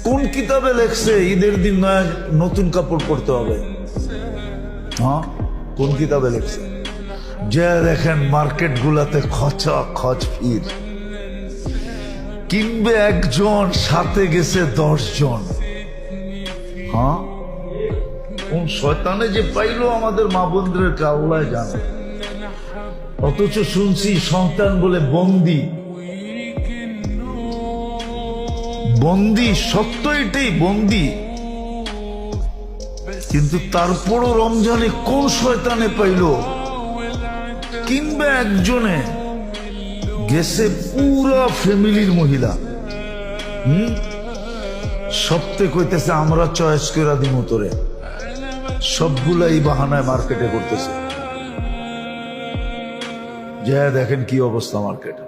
কোন কিতাবে লেখছে ঈদের দিন নয় নতুন কাপড় পরতে হবে? হ্যাঁ, কোন কিতাবে লেখছে? যে দেখেন মার্কেট গুলাতে খচা খচ ভিড়, কিনবে একজন, সাথে গেছে 10 জন। হ্যাঁ, কোন শয়তানে যে পাইলো আমাদের মা বোনদের আল্লাহই জানে। অথচ শুনছি সন্তান বলে বন্দি। বন্দি, সত্য এটাই, বন্দি। কিন্তু তারপরও রমজানে কোন শয়তানে পাইলো, কিনবে একজনে, গেছে পুরা ফ্যামিলির মহিলা। সপ্তে কইতেছে আমরা চয়েস করে দিব তোরে, সবগুলাই বাহানায় মার্কেটে করতেছে। যে দেখেন কি অবস্থা মার্কেটে।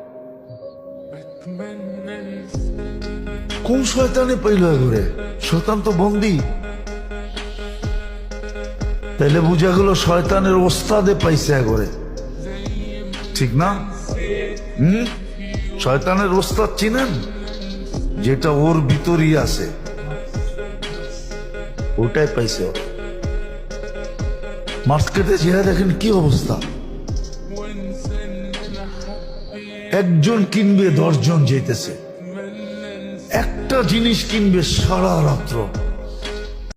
কোন শয়তানে পাইল ঘুরে? শয়তান তো বন্দি। তাইলে বুঝা গেল শয়তানের ওস্তাদে পাইছে ঘরে, ঠিক না? শয়তানের ওস্তাদ চিনেন? যেটা ওর ভিতরই আছে, ওটাই পাইছে। মার্কেটে যেয়ে দেখেন কি অবস্থা। একজন কিনবে 10 জন যেতেছে, একটা জিনিস কিনবে সারা রাত্র।